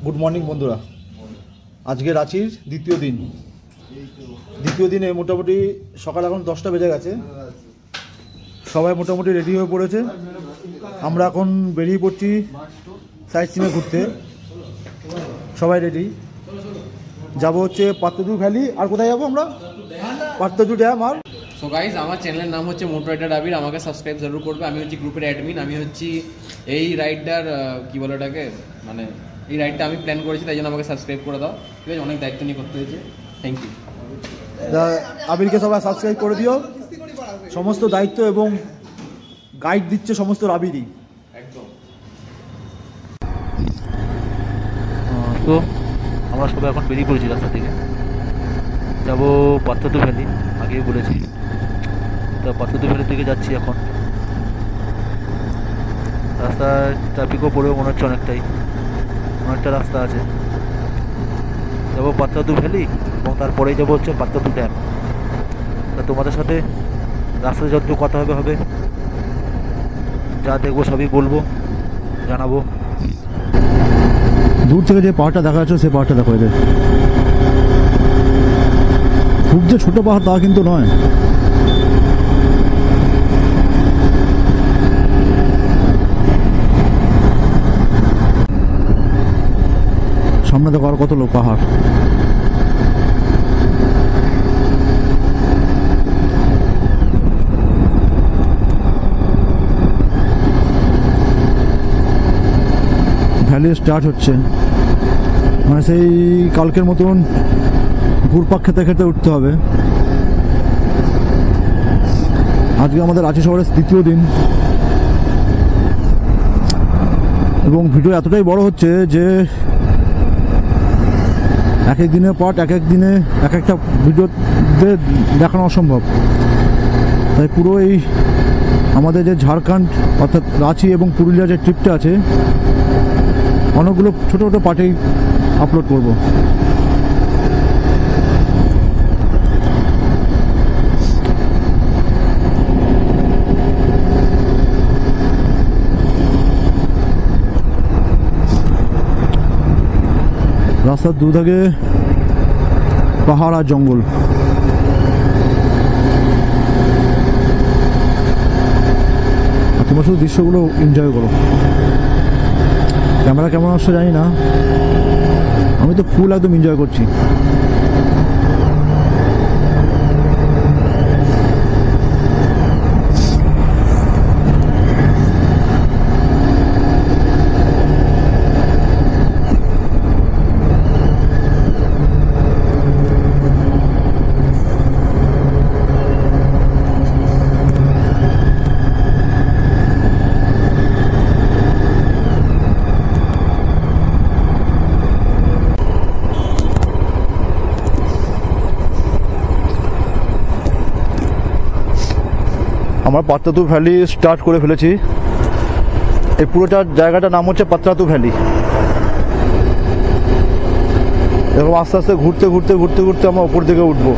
Good morning বন্ধুরা, আজকে রাঁচির দ্বিতীয় দিনে মোটামুটি সকাল এখন 10টা বেজে গেছে। সবাই মোটামুটি রেডি হয়ে পড়েছে। আমরা এখন বেরিয়ে পড়ছি সাইট সিনে ঘুরতে। সবাই রেডি, যাবো হচ্ছে পাত্রদু ভ্যালি। আর কোথায় যাবো আমরা? পাত্রদু ড্যাম। আর সো গাইজ, আমার চ্যানেলের নাম হচ্ছে মোটো রাইডার আবির, আমাকে সাবস্ক্রাইব জরুর করবে। আমি হচ্ছি গ্রুপের অ্যাডমিন। আমি হচ্ছি এই রাইডটার কী বলে ওটাকে, মানে এই রাইডটা আমি প্ল্যান করেছি, তাই জন্য আমাকে সাবস্ক্রাইব করে দাও। ঠিক আছে, অনেক দায়িত্ব নিয়ে করতে হয়েছে। Thank you. আবিরকে সবাই সাবস্ক্রাইব করে দিও। সমস্ত দায়িত্ব এবং গাইড দিচ্ছে সমস্ত আবিরই। একদম। তো আমরা সবাই এখন বেরিয়ে পড়েছি রাস্তা থেকে, যাবো পাত্রদু ভ্যালি। আগেই বলেছি, তো পাত্রদু ভ্যালি থেকে যাচ্ছি এখন। রাস্তায় ট্রাফিকও পড়েও মনে হচ্ছে অনেকটা রাস্তা আছে। যাবো পাত্রদু ভ্যালি এবং তারপরেই যাবো হচ্ছে পাত্রদু ড্যাম। তা তোমাদের সাথে রাস্তায় যত কথা হবে, যা দেখবো সবই বলবো, জানাবো। দূর থেকে যে পাহাড়টা দেখা যাচ্ছে সেই পাহাড়টা দেখো। এদের খুব যে ছোট পাহাড় তা কিন্তু নয়। সামনে দেখো আর কত লোক পাহাড়। ভ্যালি স্টার্ট হচ্ছে, মানে সেই কালকের মতন ঘুরপাক খেতে খেতে উঠতে হবে। আজকে আমাদের রাঁচি শহরের দ্বিতীয় দিন এবং ভিডিও এতটাই বড় হচ্ছে যে এক এক দিনের পার্ট এক এক দিনে এক একটা ভিডিওতে দেখানো অসম্ভব। তাই পুরো এই আমাদের যে ঝাড়খণ্ড অর্থাৎ রাঁচি এবং পুরুলিয়া যে ট্রিপটা আছে, অনেকগুলো ছোটো ছোটো পার্টেই আপলোড করব। রাস্তার দুধারে পাহাড় আর জঙ্গল। তোমরা শুধু দৃশ্যগুলো এনজয় করো। ক্যামেরা কেমন আসছে জানি না, আমি তো ফুল একদম এনজয় করছি। আমরা পাত্রাতু ভ্যালি স্টার্ট করে ফেলেছি। এই পুরোটা জায়গাটার নাম হচ্ছে পাত্রাতু ভ্যালি। এরকম আস্তে আস্তে ঘুরতে ঘুরতে ঘুরতে ঘুরতে আমরা উপর দিকে উঠবো।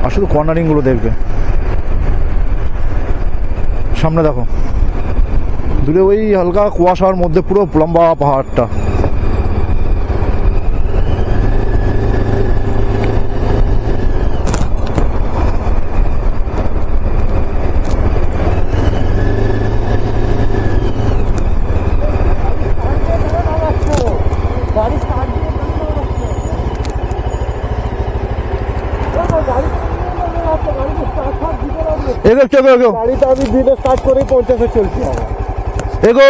আর শুধু কর্নারিংগুলো দেখবে। সামনে দেখো, দূরে ওই হালকা কুয়াশার মধ্যে পুরো লম্বা পাহাড়টা। গাড়িটা আমি দিনে স্টার্ট করে 50-এ চলছি। এগো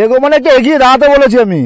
এগো মানে একটু এগিয়ে দাঁড়াতে বলেছি আমি।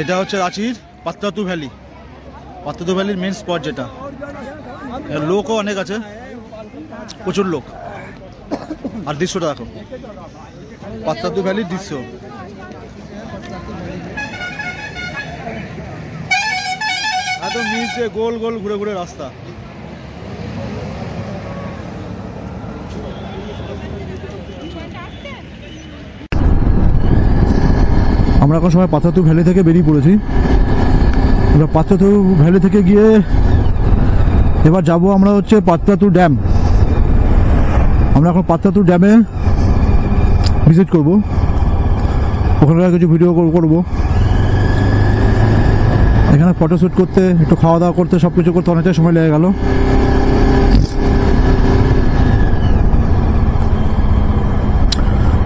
এটা হচ্ছে রাঁচির পাত্রাতু ভ্যালি, পাত্রাতু ভ্যালির মেন স্পট যেটা। লোকও অনেক আছে, প্রচুর লোক। আর দৃশ্যটা দেখো, পাত্রাতু ভ্যালির দৃশ্য। এত নিচে গোল গোল ঘুরে ঘুরে রাস্তা। আমরা এখন সময় পাত্রাতু ভ্যালি থেকে বেরিয়ে পড়েছি। এবার পাত্রাতু ভ্যালি থেকে গিয়ে এবার যাব আমরা হচ্ছে পাত্রাতু ড্যাম। আমরা এখন পাত্রাতু ড্যামে ভিজিট করব, ওখানকার কিছু ভিডিও করব। এখানে ফটোশ্যুট করতে, একটু খাওয়া দাওয়া করতে, সব কিছু করতে অনেকটাই সময় লেগে গেল।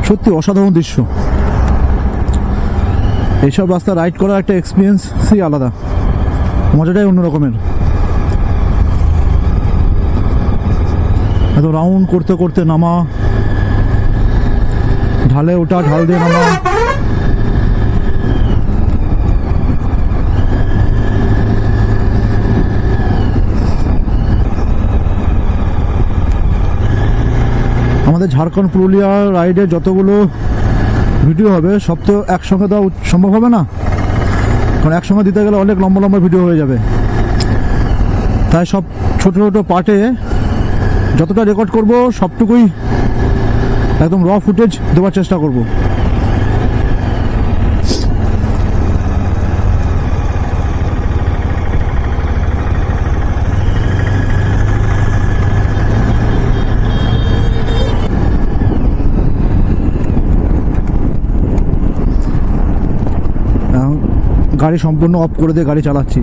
সত্যি অসাধারণ দৃশ্য। এইসব রাস্তা রাইড করার একটা এক্সপিরিয়েন্সই আলাদা, মজাটাই অন্য রকমের। এত রাউন্ড করতে করতে নামা, ঢালে ওঠা, ঢাল দিয়ে নামা। আমাদের ঝাড়খণ্ড পুরুলিয়া রাইডের যতগুলো ভিডিও হবে সব তো একসঙ্গে দেওয়া সম্ভব হবে না, কারণ একসঙ্গে দিতে গেলে অনেক লম্বা লম্বা ভিডিও হয়ে যাবে। তাই সব ছোট ছোট পার্টে যতটা রেকর্ড করব সবটুকুই একদম র ফুটেজ দেওয়ার চেষ্টা করব। গাড়ি সম্পূর্ণ অফ করে দিয়ে গাড়ি চালাচ্ছি,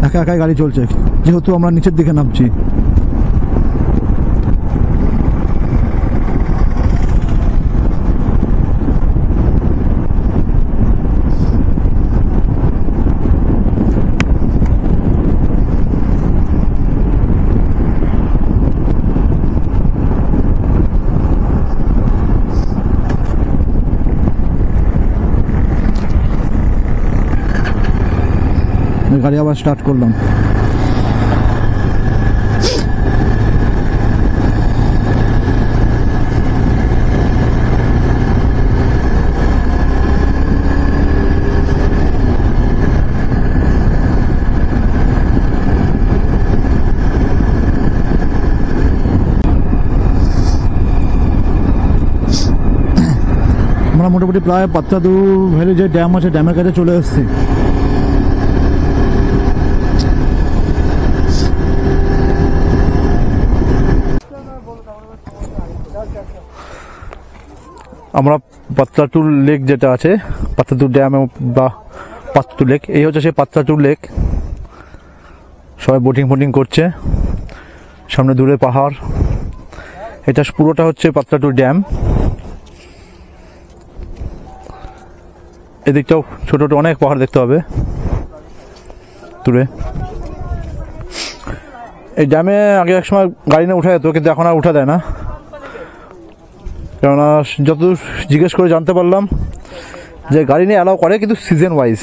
একা একাই গাড়ি চলছে যেহেতু আমরা নিচের দিকে নামছি। গাড়ি আবার স্টার্ট করলাম। আমরা মোটামুটি প্রায় পাত্রাতু ভ্যালি যে ড্যাম আছে ড্যামের কাছে চলে এসেছি। আমরা পাত্রাতু লেক যেটা আছে, পাত্রাতু ড্যাম বা পাত্রাতু লেক, এই হচ্ছে সেই পাত্রাতু লেক। সবাই বোটিং ফোটিং করছে, সামনে দূরে পাহাড়। এটা পুরোটা হচ্ছে পাত্রাতু ড্যাম। এদিকটাও ছোট ছোট অনেক পাহাড় দেখতে হবে দূরে। এই ড্যামে আগে এক সময় গাড়ি নিয়ে উঠা যেত, কিন্তু এখন আর উঠা দেয় না, কেননা যতদূর জিজ্ঞেস করে জানতে পারলাম যে গাড়ি নিয়ে অ্যালাউ করে, কিন্তু সিজন ওয়াইজ।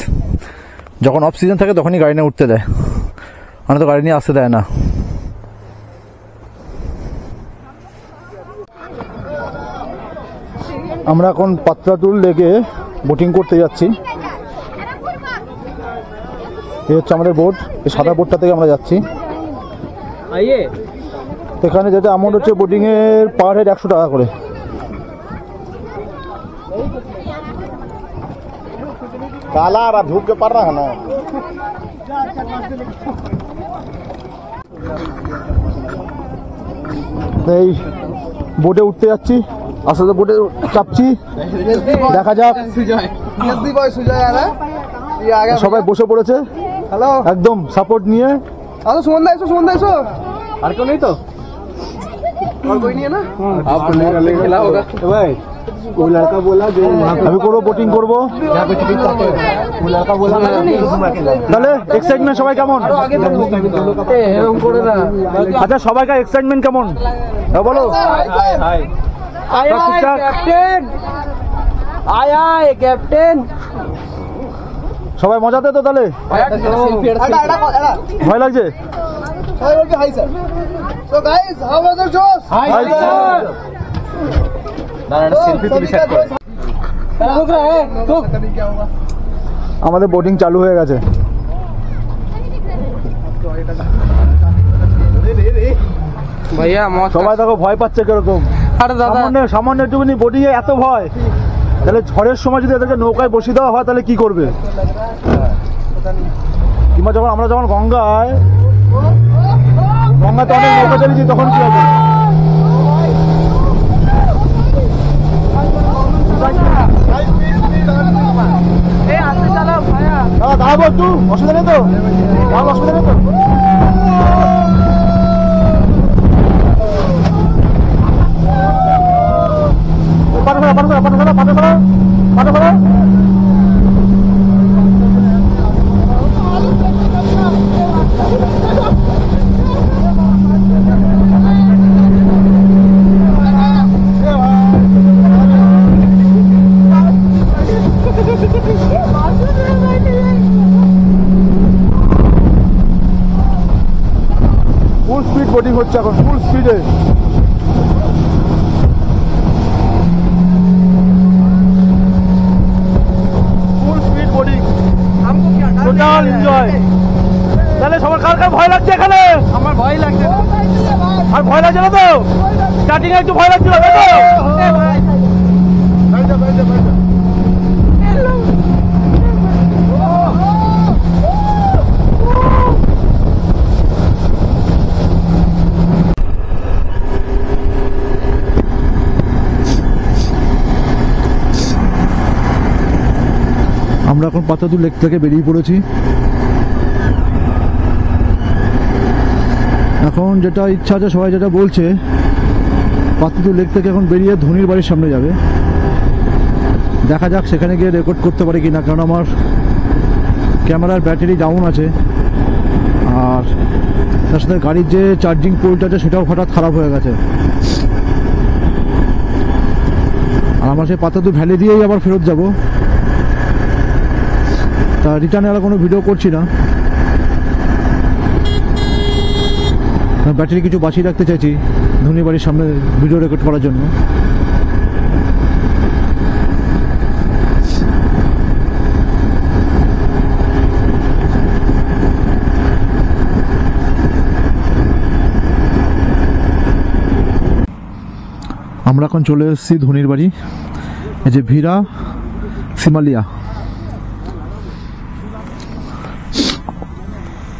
যখন অফ সিজন থাকে তখনই গাড়ি নিয়ে উঠতে দেয়, মানে তো গাড়ি নিয়ে আসতে দেয় না। আমরা এখন পাত্রাতু লেকে বোটিং করতে যাচ্ছি। এই হচ্ছে আমাদের বোট, এই সাদা বোটটা থেকে আমরা যাচ্ছি। এখানে যেটা অ্যামাউন্ট হচ্ছে বোটিং এর পার হেড 100 টাকা করে। काला आ रहा, धूप के पड़ रहा है ना। এই বোটে উঠতে যাচ্ছি, আস্তে আস্তে বোটে চাপছি, দেখা যাক। সবাই বসে পড়েছে, हेलो একদম সাপোর্ট নিয়ে। हेलो सुमन दा एसो। और क्यों नहीं तो? और कोई नहीं है ना? आप खिला होगा भाई। वो लड़का बोला जो আমি করবো, বোটিং করবো। वो लड़का बोला তাহলে এক্সাইটমেন্ট সবাই কেমন? আচ্ছা সবাইকার এক্সাইটমেন্ট কেমন বলো। हाय ঠিকঠাক? আয় আয় ক্যাপ্টেন। সবাই মজাতে তো তাহলে? ভয় লাগছে? আমাদের বোটিং চালু হয়ে গেছে। ভাইয়া সবাই দেখো ভয় পাচ্ছে কিরকম। আরে দাদা সামান্য একটুখানি বোটিং এ এত ভয়, তাহলে ঝড়ের সময় যদি এদেরকে নৌকায় বসিয়ে দেওয়া হয় তাহলে কি করবে? কিংবা যখন আমরা যখন গঙ্গাতে অনেক নৌকা চালিয়েছি তখন কি হবে? দাঁড়াবো একটু, অসুবিধা নেই তো? অসুবিধা নেই তো? ফুল স্পিড বোটিং হচ্ছে এখন, ফুল স্পিডে। Full speed boating, total enjoy. তাহলে সবার কার কার ভয় লাগছে এখানে? আমার ভয় লাগছে। আর ভয় লাগছে না তো? স্টার্টিং এ একটু ভয় লাগছিল তাই তো? আমরা এখন পাতাদু লেক থেকে বেরিয়ে পড়েছি। এখন যেটা ইচ্ছা আছে, সবাই যেটা বলছে, পাতাদু লেক থেকে এখন বেরিয়ে ধনির বাড়ির সামনে যাবে। দেখা যাক সেখানে গিয়ে রেকর্ড করতে পারি কিনা, কারণ আমার ক্যামেরার ব্যাটারি ডাউন আছে, আর তার সাথে গাড়ির যে চার্জিং পোর্ট আছে সেটাও হঠাৎ খারাপ হয়ে গেছে। আর আমার সেই পাতাদু ভ্যালি দিয়েই আবার ফেরত যাব। তা রিটার্নে আর কোনো ভিডিও করছি না, ব্যাটারি কিছু বাঁচিয়ে রাখতে চাইছি ধনী বাড়ির সামনে ভিডিও রেকর্ড করার জন্য। আমরা এখন চলে এসেছি ধনির বাড়ি, এই যে ভিরা সিমালিয়া।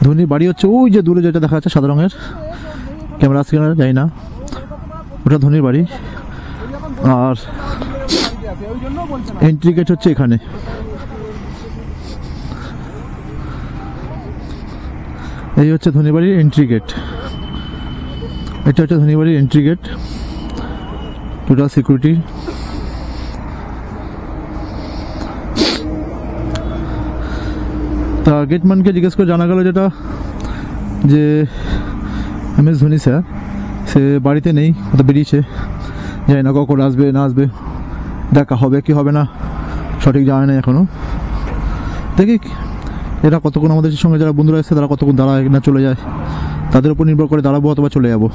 ধনির বাড়ি হচ্ছে ওই যে দূরে যেটা দেখা যাচ্ছে সাদা রঙের, ক্যামেরা স্ক্যানার যাই না, ওটা ধনির বাড়ি। আর এন্ট্রি গেট হচ্ছে এখানে। এই হচ্ছে ধনির বাড়ির এন্ট্রি গেট, এটা হচ্ছে ধনির বাড়ির এন্ট্রি গেট, টোটাল সিকিউরিটি। তা গেটম্যানকে জিজ্ঞেস করে জানা গেল যেটা যে MS ধোনি স্যার সে বাড়িতে নেই, ও তো বেরিয়েছে, জানি না কখন আসবে না আসবে, দেখা হবে কি হবে না সঠিক জানা নেই এখনও। দেখি এরা কতক্ষণ আমাদের সঙ্গে যারা বন্ধুরা এসছে তারা কতক্ষণ দাঁড়ায় না চলে যায়, তাদের উপর নির্ভর করে দাঁড়াবো অথবা চলে যাবো।